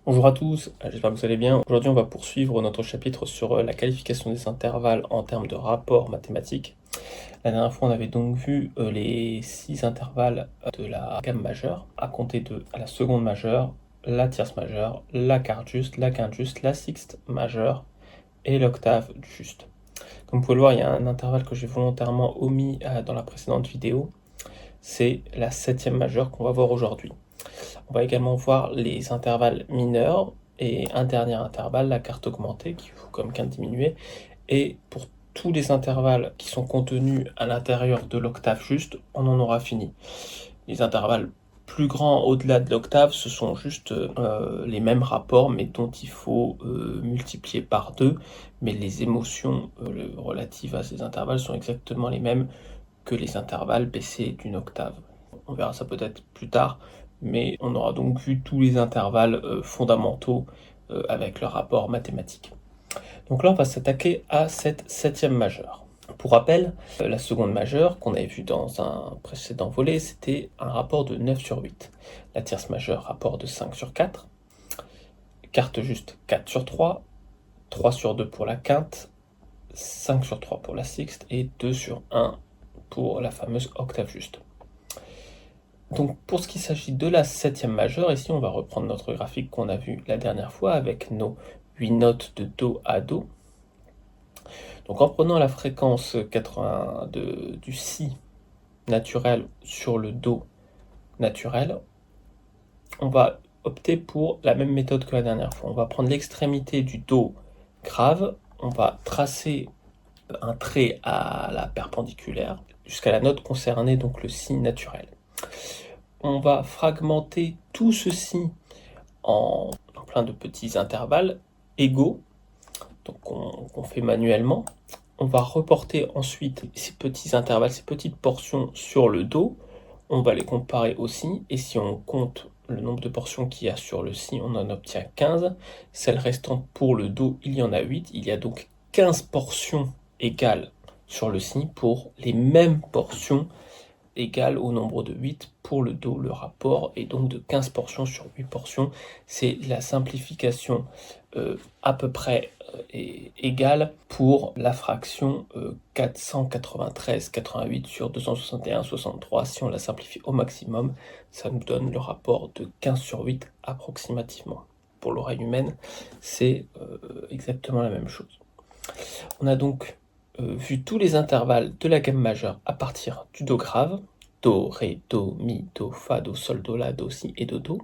Bonjour à tous, j'espère que vous allez bien. Aujourd'hui, on va poursuivre notre chapitre sur la qualification des intervalles en termes de rapport mathématique. La dernière fois, on avait donc vu les 6 intervalles de la gamme majeure, à compter de la seconde majeure, la tierce majeure, la quarte juste, la quinte juste, la sixte majeure et l'octave juste. Comme vous pouvez le voir, il y a un intervalle que j'ai volontairement omis dans la précédente vidéo, c'est la septième majeure qu'on va voir aujourd'hui. On va également voir les intervalles mineurs et un dernier intervalle, la quarte augmentée, qui joue comme quinte diminuée. Et pour tous les intervalles qui sont contenus à l'intérieur de l'octave juste, on en aura fini. Les intervalles plus grands au-delà de l'octave, ce sont juste les mêmes rapports, mais dont il faut multiplier par 2. Mais les émotions relatives à ces intervalles sont exactement les mêmes que les intervalles baissés d'une octave. On verra ça peut-être plus tard, mais on aura donc vu tous les intervalles fondamentaux avec leur rapport mathématique. Donc là, on va s'attaquer à cette septième majeure. Pour rappel, la seconde majeure qu'on avait vue dans un précédent volet, c'était un rapport de 9 sur 8. La tierce majeure, rapport de 5 sur 4. Quarte juste 4 sur 3. 3 sur 2 pour la quinte. 5 sur 3 pour la sixte. Et 2 sur 1 pour la fameuse octave juste. Donc pour ce qui s'agit de la septième majeure, ici on va reprendre notre graphique qu'on a vu la dernière fois avec nos 8 notes de Do à Do. Donc en prenant la fréquence 80 du Si naturel sur le Do naturel, on va opter pour la même méthode que la dernière fois. On va prendre l'extrémité du Do grave, on va tracer un trait à la perpendiculaire jusqu'à la note concernée, donc le Si naturel. On va fragmenter tout ceci en plein de petits intervalles égaux, donc qu'on fait manuellement. On va reporter ensuite ces petits intervalles, ces petites portions sur le Do. On va les comparer aussi, et si on compte le nombre de portions qu'il y a sur le Si, on en obtient 15. Celles restantes pour le Do, il y en a 8. Il y a donc 15 portions égales sur le Si pour les mêmes portions égale au nombre de 8 pour le Do. Le rapport est donc de 15 portions sur 8 portions. C'est la simplification à peu près égale pour la fraction 493,88 sur 261,63. Si on la simplifie au maximum, ça nous donne le rapport de 15 sur 8 approximativement. Pour l'oreille humaine, c'est exactement la même chose. On a donc vu tous les intervalles de la gamme majeure à partir du Do grave, Do, Ré, Do, Mi, Do, Fa, Do, Sol, Do, La, Do, Si et Do, Do.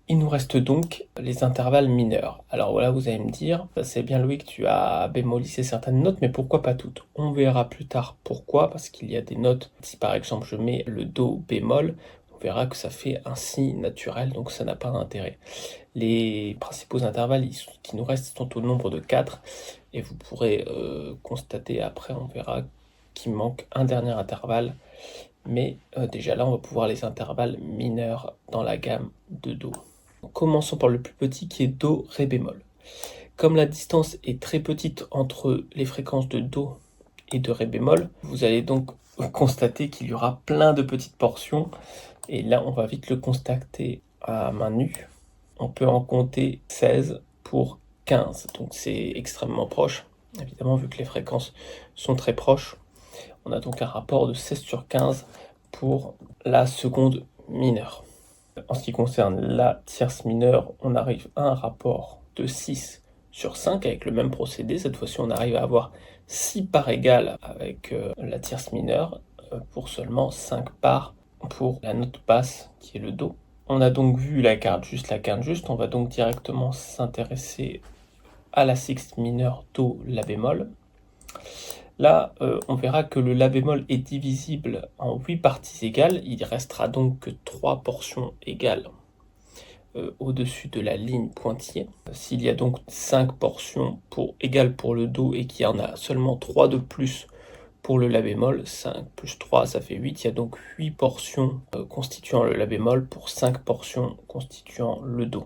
Il nous reste donc les intervalles mineurs. Alors voilà, vous allez me dire, c'est bien Louis que tu as bémolisé certaines notes, mais pourquoi pas toutes? On verra plus tard pourquoi, parce qu'il y a des notes, si par exemple je mets le Do bémol, on verra que ça fait un Si naturel, donc ça n'a pas d'intérêt. Les principaux intervalles qui nous restent sont au nombre de 4, et vous pourrez constater après, on verra qu'il manque un dernier intervalle, mais déjà là on va pouvoir les intervalles mineurs dans la gamme de Do. Commençons par le plus petit qui est Do, Ré bémol. Comme la distance est très petite entre les fréquences de Do et de Ré bémol, vous allez donc constater qu'il y aura plein de petites portions, et là on va vite le constater à main nue. On peut en compter 16 pour 15, donc c'est extrêmement proche, évidemment vu que les fréquences sont très proches. On a donc un rapport de 16 sur 15 pour la seconde mineure. En ce qui concerne la tierce mineure, on arrive à un rapport de 6 sur 5 avec le même procédé. Cette fois-ci, on arrive à avoir 6 parts égales avec la tierce mineure pour seulement 5 parts pour la note basse qui est le Do. On a donc vu la quinte juste, on va donc directement s'intéresser à la sixte mineure Do, La bémol. Là, on verra que le La bémol est divisible en 8 parties égales, il restera donc que 3 portions égales au-dessus de la ligne pointillée. S'il y a donc 5 portions égales pour le Do et qu'il y en a seulement 3 de plus pour le La bémol, 5 plus 3 ça fait 8, il y a donc 8 portions constituant le La bémol pour 5 portions constituant le Do.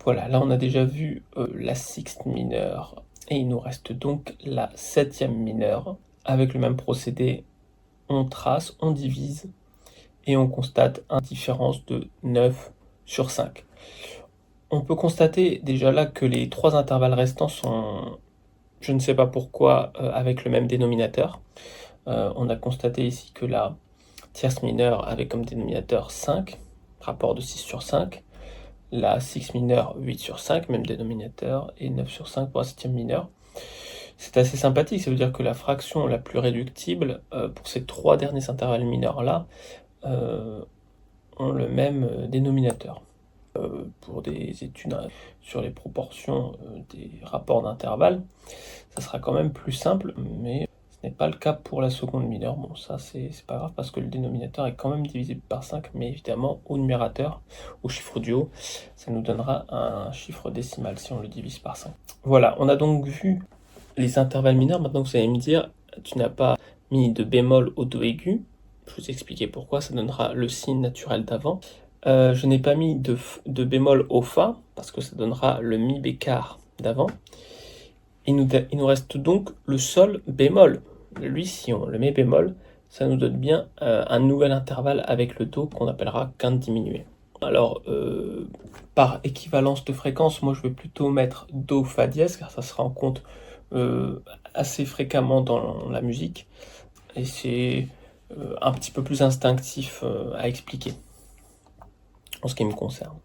Voilà, là on a déjà vu la sixte mineure, et il nous reste donc la septième mineure. Avec le même procédé, on trace, on divise, et on constate une différence de 9 sur 5. On peut constater déjà là que les 3 intervalles restants sont, je ne sais pas pourquoi, avec le même dénominateur. On a constaté ici que la tierce mineure avait comme dénominateur 5, rapport de 6/5. La sixte mineure 8/5, même dénominateur, et 9/5 pour la septième mineure. C'est assez sympathique, ça veut dire que la fraction la plus réductible pour ces 3 derniers intervalles mineurs-là ont le même dénominateur. Pour des études sur les proportions des rapports d'intervalles, ça sera quand même plus simple, mais ce n'est pas le cas pour la seconde mineure. Bon, ça c'est pas grave parce que le dénominateur est quand même divisible par 5, mais évidemment au numérateur, au chiffre du haut, ça nous donnera un chiffre décimal si on le divise par 5. Voilà, on a donc vu les intervalles mineurs. Maintenant vous allez me dire, tu n'as pas mis de bémol au do aigu. Je vais vous expliquer pourquoi, ça donnera le signe naturel d'avant. Je n'ai pas mis de bémol au fa, parce que ça donnera le mi bécard d'avant. Il nous reste donc le sol bémol. Lui, si on le met bémol, ça nous donne bien un nouvel intervalle avec le do qu'on appellera quinte diminuée. Alors, par équivalence de fréquence, moi je vais plutôt mettre do fa dièse, car ça se rencontre assez fréquemment dans la musique, et c'est un petit peu plus instinctif à expliquer en ce qui me concerne.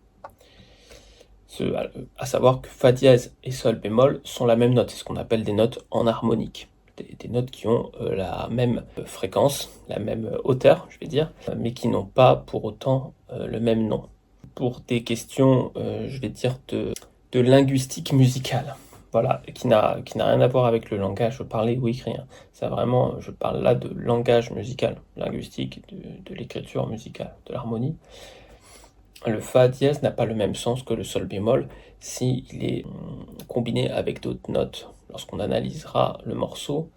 À savoir que fa dièse et sol bémol sont la même note, c'est ce qu'on appelle des notes en harmonique, des notes qui ont la même fréquence, la même hauteur, je vais dire, mais qui n'ont pas pour autant le même nom. Pour des questions, je vais dire, de linguistique musicale, voilà, qui n'a rien à voir avec le langage parlé ou écrit. Ça vraiment, je parle là de langage musical, linguistique, de l'écriture musicale, de l'harmonie. Le fa dièse n'a pas le même sens que le sol bémol s'il est combiné avec d'autres notes. Lorsqu'on analysera le morceau,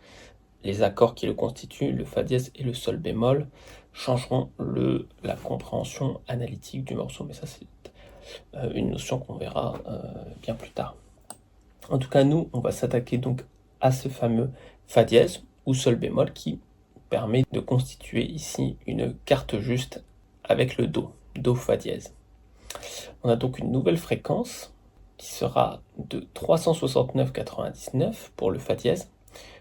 les accords qui le constituent, le fa dièse et le sol bémol, changeront la compréhension analytique du morceau. Mais ça, c'est une notion qu'on verra bien plus tard. En tout cas, nous, on va s'attaquer donc à ce fameux fa dièse ou sol bémol qui permet de constituer ici une carte juste avec le do fa dièse. On a donc une nouvelle fréquence qui sera de 369,99 pour le fa dièse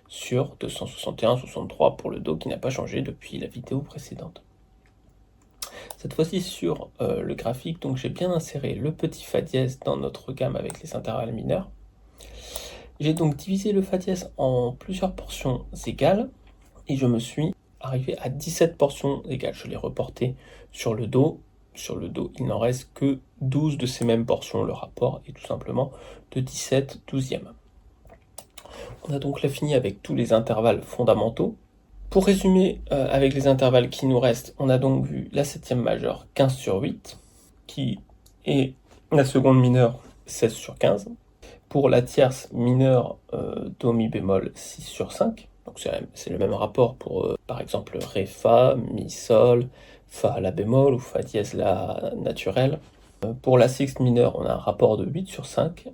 sur 261,63 pour le do qui n'a pas changé depuis la vidéo précédente. Cette fois-ci sur le graphique, donc j'ai bien inséré le petit fa dièse dans notre gamme avec les intervalles mineurs. J'ai donc divisé le fa dièse en plusieurs portions égales et je me suis arrivé à 17 portions égales. Je l'ai reporté sur le do. Sur le do, il n'en reste que 12 de ces mêmes portions. Le rapport est tout simplement de 17 douzièmes. On a donc là fini avec tous les intervalles fondamentaux. Pour résumer, avec les intervalles qui nous restent, on a donc vu la septième majeure 15/8, qui est la seconde mineure 16/15. Pour la tierce mineure do mi bémol 6/5. Donc c'est le même rapport pour par exemple ré fa, mi sol, fa la bémol ou fa dièse la naturelle. Pour la sixte mineure, on a un rapport de 8/5.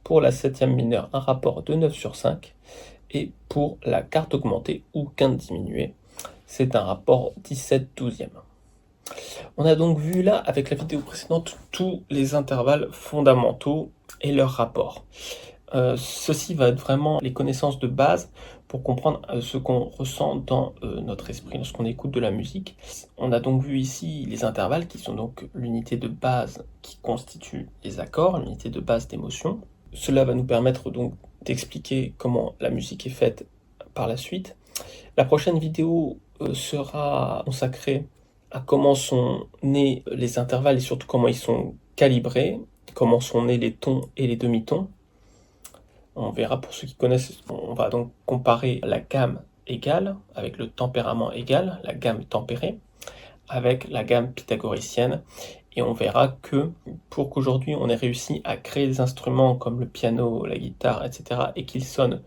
Pour la septième mineure, un rapport de 9/5. Et pour la quarte augmentée ou quinte diminuée, c'est un rapport 17 douzièmes. On a donc vu là, avec la vidéo précédente, tous les intervalles fondamentaux et leurs rapports. Ceci va être vraiment les connaissances de base pour comprendre ce qu'on ressent dans notre esprit lorsqu'on écoute de la musique. On a donc vu ici les intervalles qui sont donc l'unité de base qui constitue les accords, l'unité de base d'émotion. Cela va nous permettre donc d'expliquer comment la musique est faite par la suite. La prochaine vidéo sera consacrée à comment sont nés les intervalles et surtout comment ils sont calibrés, comment sont nés les tons et les demi-tons. On verra pour ceux qui connaissent, on va donc comparer la gamme égale avec le tempérament égal, la gamme tempérée, avec la gamme pythagoricienne. Et on verra que pour qu'aujourd'hui on ait réussi à créer des instruments comme le piano, la guitare, etc. et qu'ils sonnent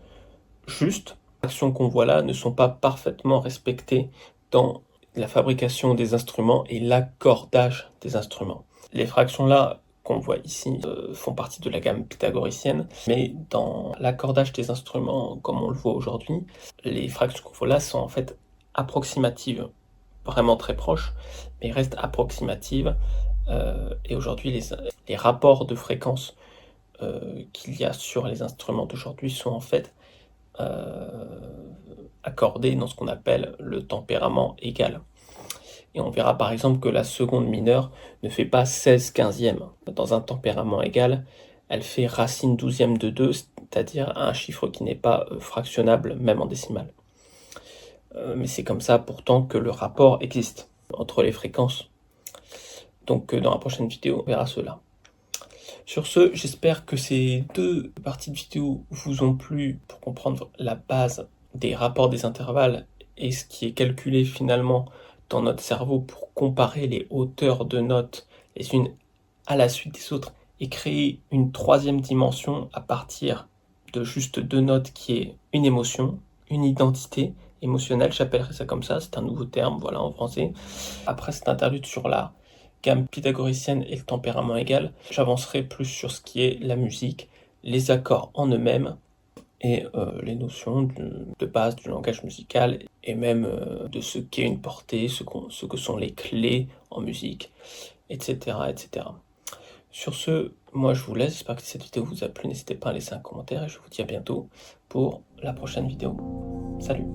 justes, les actions qu'on voit là ne sont pas parfaitement respectées dans la fabrication des instruments et l'accordage des instruments. Les fractions là qu'on voit ici font partie de la gamme pythagoricienne, mais dans l'accordage des instruments, comme on le voit aujourd'hui, les fractions qu'on voit là sont en fait approximatives, vraiment très proches, mais restent approximatives Et aujourd'hui, les rapports de fréquences qu'il y a sur les instruments d'aujourd'hui sont en fait accordés dans ce qu'on appelle le tempérament égal. Et on verra par exemple que la seconde mineure ne fait pas 16 quinzièmes. Dans un tempérament égal, elle fait racine douzième de 2, c'est-à-dire un chiffre qui n'est pas fractionnable même en décimale. Mais c'est comme ça pourtant que le rapport existe entre les fréquences. Donc dans la prochaine vidéo, on verra cela. Sur ce, j'espère que ces deux parties de vidéo vous ont plu pour comprendre la base des rapports des intervalles et ce qui est calculé finalement dans notre cerveau pour comparer les hauteurs de notes les unes à la suite des autres et créer une troisième dimension à partir de juste deux notes qui est une émotion, une identité émotionnelle, j'appellerais ça comme ça, c'est un nouveau terme, voilà, en français. Après cette interlude sur la gamme pythagoricienne et le tempérament égal, j'avancerai plus sur ce qui est la musique, les accords en eux-mêmes et les notions de base du langage musical et même de ce qu'est une portée, ce que sont les clés en musique, etc., etc. Sur ce, moi je vous laisse, j'espère que cette vidéo vous a plu, n'hésitez pas à laisser un commentaire et je vous dis à bientôt pour la prochaine vidéo. Salut!